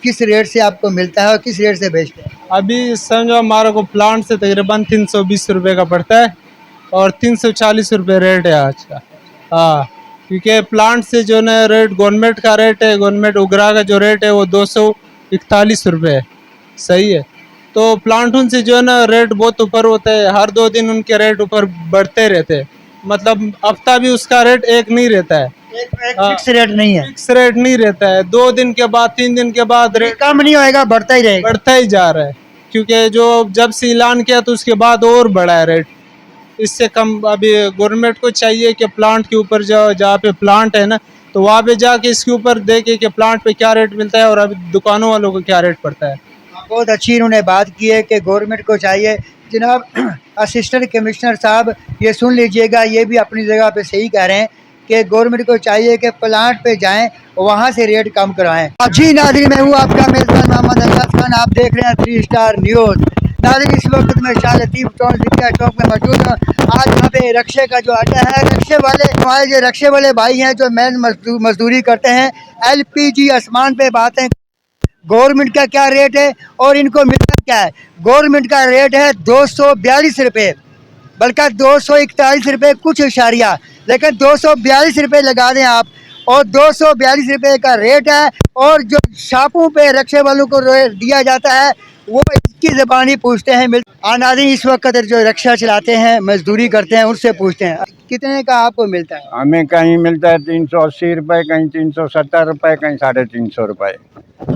किस रेट से आपको मिलता है और किस रेट से बेचते हैं? अभी समझो हमारे को प्लांट से तकरीबन 320 रुपये का पड़ता है और 340 रुपये रेट है आज का। हाँ, क्योंकि प्लांट से जो ना रेट गवर्नमेंट का रेट है, गवर्नमेंट उगरा का जो रेट है वो 241 रुपये है। सही है। तो प्लांटून से जो है ना रेट बहुत ऊपर होता है, हर 2 दिन उनके रेट ऊपर बढ़ते रहते हैं। मतलब हफ्ता भी उसका रेट एक नहीं रहता है, एक फिक्स रेट नहीं है, फिक्स रेट नहीं रहता है। 2 दिन के बाद 3 दिन के बाद रेट कम नहीं होएगा, बढ़ता ही रहेगा। बढ़ता ही जा रहा है, क्योंकि जो जब से ऐलान किया तो उसके बाद और बढ़ा है रेट। इससे कम अभी गवर्नमेंट को चाहिए कि प्लांट के ऊपर जहाँ पे प्लांट है ना, तो वहाँ पे जाके इसके ऊपर देखे कि प्लांट पे क्या रेट मिलता है और अभी दुकानों वालों को क्या रेट पड़ता है। बहुत अच्छी इन्होंने बात की है कि गवर्नमेंट को चाहिए। जनाब असिस्टेंट कमिश्नर साहब, ये सुन लीजिएगा, ये भी अपनी जगह पे सही कह रहे हैं कि गवर्नमेंट को चाहिए कि प्लांट पे जाएं, वहाँ से रेट कम कराएं। जी नाज़रीन, मैं हूँ आपका मेज़बान मोहम्मद अल्ताफ़ खान, आप देख रहे हैं 3 स्टार न्यूज़। नाज़रीन, इस वक्त मैं शाह लतीफ़ चौक में मौजूद हूँ। आज यहाँ पे रक्शे का जो अड्डा है, रक्शे वाले हमारे जो रक्शे वाले भाई हैं जो मेहनत मजदूरी करते हैं, LPG आसमान पे बातें गवर्नमेंट का क्या रेट है और इनको मिलता क्या है। गवर्नमेंट का रेट है 242 रुपये, बल्कि 241 रुपये कुछ इशारिया, लेकिन 242 रुपये लगा दें आप, और 242 रुपये का रेट है। और जो शॉपों पे रक्शे वालों को दिया जाता है वो इसकी ज़बानी पूछते हैं। नाज़रीन, इस वक्त जो रक्शा चलाते हैं, मजदूरी करते हैं, उनसे पूछते हैं कितने का आपको मिलता है। हमें कहीं मिलता है 380 रुपये, कहीं 370 रुपये, कहीं 350 रुपये।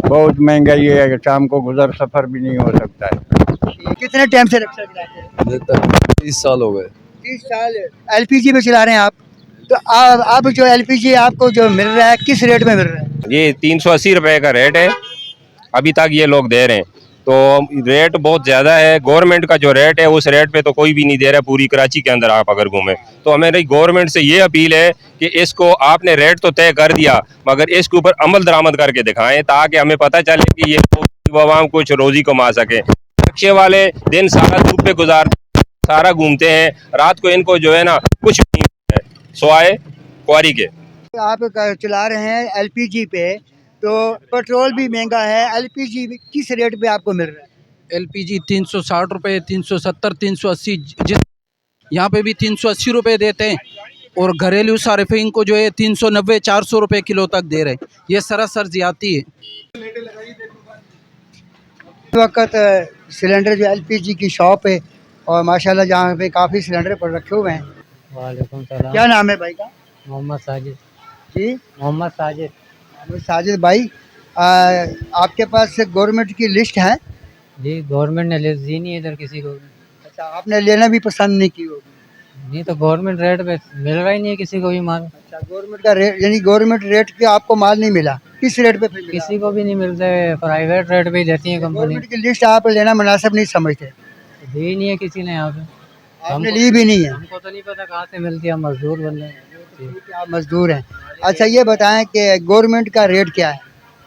बहुत महंगाई है, शाम को गुजर सफर भी नहीं हो सकता है। कितने टाइम से रक्शा चलाते हैं? 30 साल हो गए। 30 साल LPG पे चला रहे हैं आप। तो अब जो LPG आपको जो मिल रहा है किस रेट में मिल रहा है? ये 380 रुपये का रेट है अभी तक ये लोग दे रहे हैं। तो रेट बहुत ज़्यादा है। गवर्नमेंट का जो रेट है उस रेट पे तो कोई भी नहीं दे रहा है पूरी कराची के अंदर आप अगर घूमें। तो हमारी गवर्नमेंट से ये अपील है कि इसको आपने रेट तो तय कर दिया, मगर इसके ऊपर अमल दरामद करके दिखाएं ताकि हमें पता चले कि ये आवाम कुछ रोज़ी कमा सके। रक्शे वाले दिन सारा धूप पे गुजार, सारा घूमते हैं, रात को इनको जो है ना कुछ नहीं है स्वाए क्वारी के। आप चला रहे हैं LPG पे, तो पेट्रोल भी महंगा है, LPG किस रेट पे आपको मिल रहा है? LPG 360 रुपये, 370, 380, जिस यहाँ पे भी 380 रुपये देते हैं, और घरेलू सार्फिन को जो है 390, 400 रुपये किलो तक दे रहे हैं। ये सरासर ज्यादती है। इस वक्त सिलेंडर जो LPG की शॉप है, और माशाल्लाह जहाँ पे काफ़ी सिलेंडर पर रखे हुए हैं। वालेकुम सलाम। क्या नाम है भाई का? मोहम्मद साजिद। जी, मोहम्मद साजिद। साजिद भाई, आपके पास गवर्नमेंट की लिस्ट है? जी, गवर्नमेंट ने लिस्ट दी नहीं इधर किसी को। अच्छा, आपने लेना भी पसंद नहीं की होगी? नहीं, तो गवर्नमेंट रेट पे मिल रहा ही नहीं है किसी को भी माल। अच्छा, गवर्नमेंट का रेट, यानी गवर्नमेंट रेट पे आपको माल नहीं मिला, किस रेट पे फिर मिला? किसी को भी नहीं मिलते, प्राइवेट रेट पे ही देती है कंपनी। गवर्नमेंट की लिस्ट आप लेना मुनासिब नहीं समझते? दी नहीं है किसी ने यहाँ पे। आपने ली भी नहीं है? हमको तो नहीं पता कहाँ से मिलती है, हम मजदूर बंदे हैं। आप मजदूर हैं। अच्छा, ये बताएं कि गवर्नमेंट का रेट क्या है?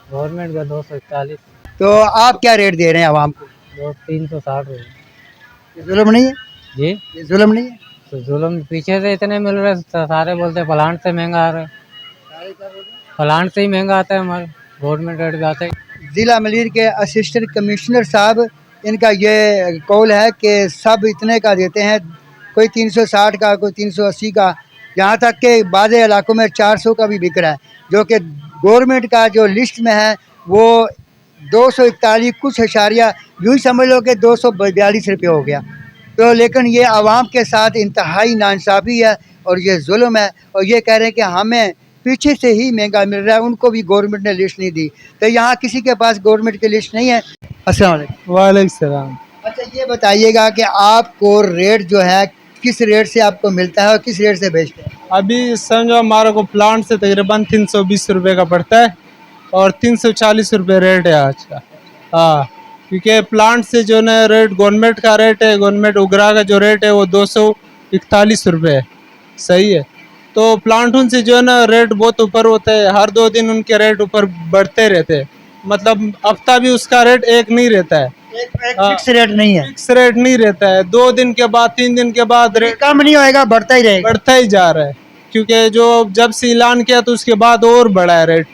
गवर्नमेंट का 241। तो आप क्या रेट दे रहे हैं आवाम को? 360 रुपये। ये जुल्म नहीं है? जी, ये जुल्म नहीं है? तो जुल्म पीछे से इतने मिल रहे, सारे बोलते हैं प्लांट से महंगा आ रहा है। प्लांट से ही महंगा आता है हमारे, गवर्नमेंट रेट पे आता है। ज़िला मलीर के असिस्टेंट कमिश्नर साहब, इनका ये कौल है कि सब इतने का देते हैं, कोई 360 का, कोई 380 का, यहाँ तक कि बाज़ इलाकों में 400 का भी बिक रहा है, जो कि गवर्नमेंट का जो लिस्ट में है वो 241 कुछ इशारिया, यूँ ही समझ लो कि 242 रुपये हो गया। तो लेकिन ये आवाम के साथ इंतहाई नाइंसाफ़ी है और ये जुल्म है, और ये कह रहे हैं कि हमें पीछे से ही महंगा मिल रहा है, उनको भी गवर्नमेंट ने लिस्ट नहीं दी। तो यहाँ किसी के पास गवर्नमेंट की लिस्ट नहीं है। अस्सलाम वालेकुम। वालेकुम सलाम। अच्छा, ये बताइएगा कि आपको रेट जो है किस रेट से आपको मिलता है और किस रेट से बेचते हैं? अभी समझो हमारे को प्लांट से तकरीबन 320 रुपये का पड़ता है और 340 रुपये रेट है आज का। हाँ, क्योंकि प्लांट से जो ना रेट गवर्नमेंट का रेट है, गवर्नमेंट उगरा का जो रेट है वो 241 रुपये है। सही है। तो प्लांटून से जो है ना रेट बहुत ऊपर होता है, हर 2 दिन उनके रेट ऊपर बढ़ते रहते हैं। मतलब हफ्ता भी उसका रेट एक नहीं रहता है, एक फिक्स रेट नहीं है, फिक्स रेट नहीं रहता है। 2 दिन के बाद 3 दिन के बाद रेट कम नहीं होएगा, बढ़ता ही रहेगा। बढ़ता ही जा रहा है, क्योंकि जो जब से ऐलान किया तो उसके बाद और बढ़ा है रेट।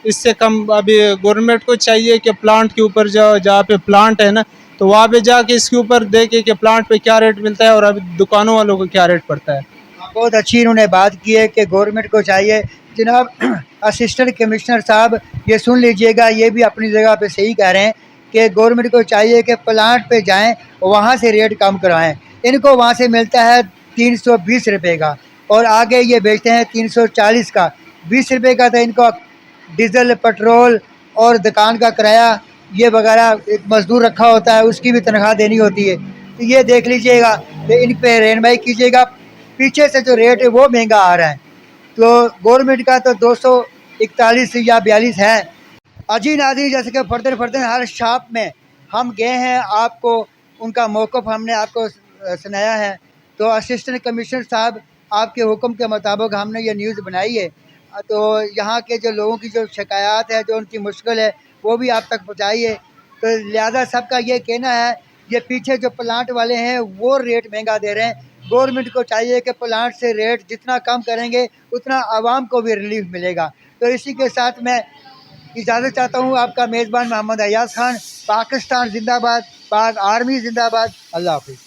इससे कम अभी गवर्नमेंट को चाहिए कि प्लांट के ऊपर जाओ, जहाँ पे प्लांट है ना तो वहाँ पे जाके इसके ऊपर देखे कि प्लांट पे क्या रेट मिलता है और अभी दुकानों वालों को क्या रेट पड़ता है। बहुत अच्छी इन्होंने बात की है कि गवर्नमेंट को चाहिए जनाब असिस्टेंट कमिश्नर साहब ये सुन लीजिएगा, ये भी अपनी जगह पे सही कह रहे हैं कि गवर्नमेंट को चाहिए कि प्लांट पे जाएं वहाँ से रेट कम करवाएं। इनको वहाँ से मिलता है 320 रुपये का और आगे ये बेचते हैं 340 का। 20 रुपये का तो इनको डीजल पेट्रोल और दुकान का किराया ये वगैरह एक मजदूर रखा होता है उसकी भी तनख्वाह देनी होती है। तो ये देख लीजिएगा कि इन पे रहनुमाई कीजिएगा। पीछे से जो रेट है वो महंगा आ रहा है, तो गवर्नमेंट का तो 241 या 42 है। अजी नाज़रीन, जैसे कि फर्दन हर शॉप में हम गए हैं, आपको उनका मौक़िफ़ हमने आपको सुनाया है। तो असिस्टेंट कमिश्नर साहब आपके हुक्म के मुताबिक हमने ये न्यूज़ बनाई है। तो यहाँ के जो लोगों की जो शिकायत है, जो उनकी मुश्किल है, वो भी आप तक पहुँचाइए। तो लिहाजा सबका ये कहना है, ये पीछे जो प्लांट वाले हैं वो रेट महंगा दे रहे हैं। गवर्नमेंट को चाहिए कि प्लांट से रेट जितना कम करेंगे उतना आवाम को भी रिलीफ मिलेगा। तो इसी के साथ मैं इजाज़त चाहता हूँ। आपका मेज़बान मोहम्मद अयाज खान। पाकिस्तान जिंदाबाद, पाक आर्मी जिंदाबाद। अल्लाह हाफिज़।